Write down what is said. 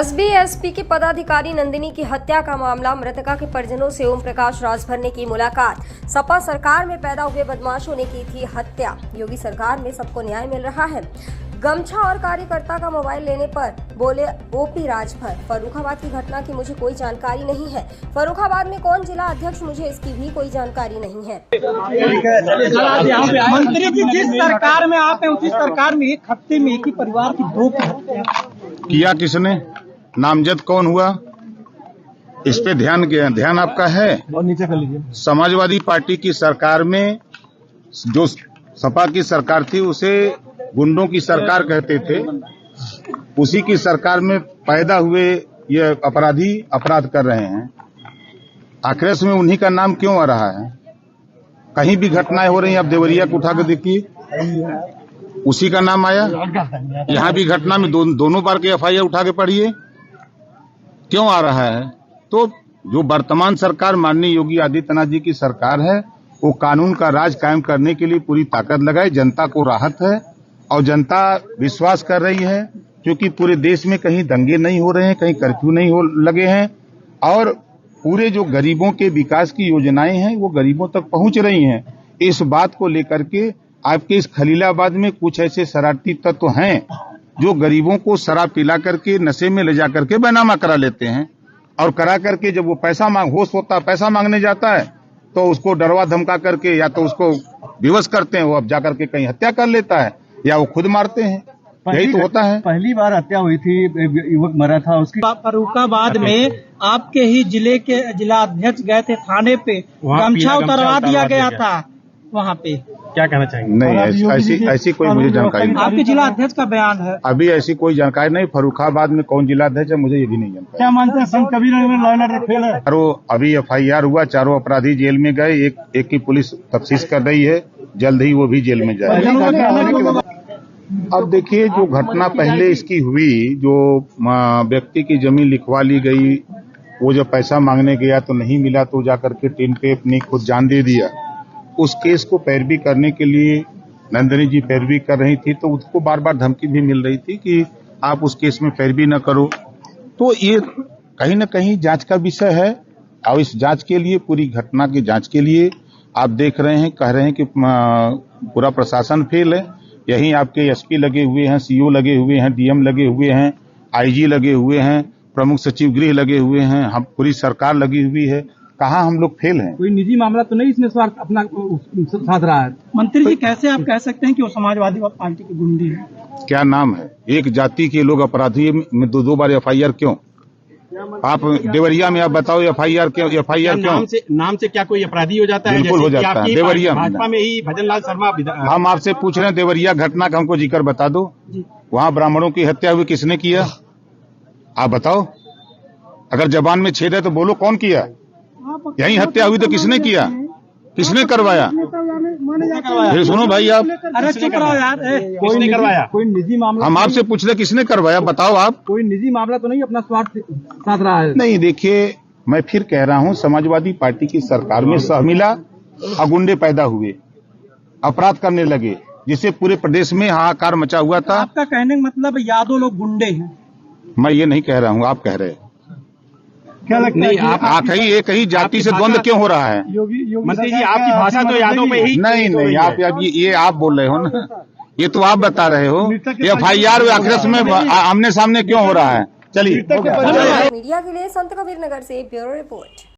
SB की पदाधिकारी नंदिनी की हत्या का मामला, मृतका के परिजनों से ओम प्रकाश राजभर ने की मुलाकात। सपा सरकार में पैदा हुए बदमाशों ने की थी हत्या। योगी सरकार में सबको न्याय मिल रहा है। गमछा और कार्यकर्ता का मोबाइल लेने पर बोले ओपी राजभर, फर्रुखाबाद की घटना की मुझे कोई जानकारी नहीं है। फर्रुखाबाद में कौन जिला अध्यक्ष, मुझे इसकी भी कोई जानकारी नहीं है। मंत्री जी, जिस सरकार में आप हैं उसी सरकार में एक हफ्ते में एक ही परिवार की 2 हत्या किया किसने? नामजद कौन हुआ? इस पे ध्यान आपका है? और नीचे कर लीजिए। समाजवादी पार्टी की सरकार में जो सपा की सरकार थी उसे गुंडों की सरकार कहते थे। उसी की सरकार में पैदा हुए ये अपराधी अपराध कर रहे हैं। आखिर में उन्हीं का नाम क्यों आ रहा है? कहीं भी घटनाएं हो रही हैं, आप देवरिया को उठा कर देखिए, उसी का नाम आया। यहाँ भी घटना में दोनों बार के एफआईआर उठा के पढ़िए, क्यों आ रहा है? तो जो वर्तमान सरकार माननीय योगी आदित्यनाथ जी की सरकार है, वो कानून का राज कायम करने के लिए पूरी ताकत लगाए। जनता को राहत है और जनता विश्वास कर रही है, क्योंकि पूरे देश में कहीं दंगे नहीं हो रहे हैं, कहीं कर्फ्यू नहीं लगे हैं और पूरे जो गरीबों के विकास की योजनाएं हैं वो गरीबों तक पहुंच रही हैं। इस बात को लेकर के आपके इस खलीलाबाद में कुछ ऐसे शरारती तत्व हैं जो गरीबों को शराब पिला करके नशे में ले जा करके बैनामा करा लेते हैं और करा करके जब वो होश होता पैसा मांगने जाता है तो उसको डरवा धमका करके या तो उसको विवश करते हैं, वो अब जाकर के कहीं हत्या कर लेता है या वो खुद मारते हैं। यही तो होता है। पहली बार हत्या हुई थी, युवक मरा था। उसकी फर्रुखाबाद में आपके ही जिले के जिला अध्यक्ष गए थे थाने पे, गमछा उतरवा दिया गया था वहाँ पे। क्या कहना चाहेंगे? नहीं, ऐसी कोई मुझे जानकारी नहीं। आपके जिला अध्यक्ष का बयान है। अभी ऐसी कोई जानकारी नहीं। फर्रुखाबाद में कौन जिला अध्यक्ष है मुझे ये भी नहीं जानता। क्या मानते हैं संत कबीरनगर में लॉ एंड ऑर्डर फेल है? अभी एफआईआर हुआ, 4 अपराधी जेल में गए, एक की पुलिस तफ्तीश कर रही है, जल्द ही वो भी जेल में जाएगा। अब देखिए, जो घटना पहले इसकी हुई, जो व्यक्ति की जमीन लिखवा ली गई, वो जब पैसा मांगने गया तो नहीं मिला तो जाकर के टीन पे अपनी खुद जान दे दिया। उस केस को पैरवी करने के लिए नंदिनी जी पैरवी कर रही थी, तो उसको बार बार धमकी भी मिल रही थी कि आप उस केस में पैरवी न करो। तो ये कहीं न कहीं जांच का विषय है और इस जांच के लिए, पूरी घटना की जांच के लिए आप देख रहे हैं, कह रहे हैं कि पूरा प्रशासन फेल है। यहीं आपके एसपी लगे हुए हैं, सीओ लगे हुए हैं, डीएम लगे हुए हैं, आईजी लगे हुए हैं, प्रमुख सचिव गृह लगे हुए हैं, हम पूरी सरकार लगी हुई है। कहाँ हम लोग फेल हैं? कोई निजी मामला तो नहीं इसमें स्वार्थ अपना साध रहा है? मंत्री जी, कैसे आप कह सकते हैं कि वो समाजवादी पार्टी के गुंडे हैं? क्या नाम है? एक जाति के लोग अपराधी में 2 बार एफआईआर क्यों? आप देवरिया में आप बताओ एफआईआर क्यों? नाम से क्या कोई अपराधी हो जाता है? बिल्कुल हो जाता है। देवरिया भाजपा में ही भजनलाल शर्मा। हम आपसे पूछ रहे हैं, देवरिया घटना का हमको जिक्र बता दो। वहाँ ब्राह्मणों की हत्या हुई, किसने किया? आप बताओ। अगर जबान में छेद है तो बोलो कौन किया? यही हत्या हुई तो किसने किया? किसने करवाया? फिर सुनो भाई, आप अरे चुप रहो यार। किसने करवाया? कोई निजी मामला? हम आपसे पूछ रहे किसने करवाया, बताओ आप। कोई निजी मामला तो नहीं अपना स्वार्थ साध रहा है? नहीं, देखिए, मैं फिर कह रहा हूँ, समाजवादी पार्टी की सरकार में सहमिला और गुंडे पैदा हुए, अपराध करने लगे, जिससे पूरे प्रदेश में हाहाकार मचा हुआ था। आपका कहने का मतलब यादव लोग गुंडे हैं? मैं ये नहीं कह रहा हूँ, आप कह रहे हैं। क्या लगता है? आप एक ही जाति से द्वंद्व क्यों हो रहा है? मंत्री जी, आपकी भाषा तो यादव पे ही नहीं, आप ये आप बोल रहे हो ना, ये तो आप बता रहे हो। एफआईआर आखिर में आमने सामने क्यों हो रहा है? चलिए। मीडिया के लिए संत कबीरनगर से ब्यूरो रिपोर्ट।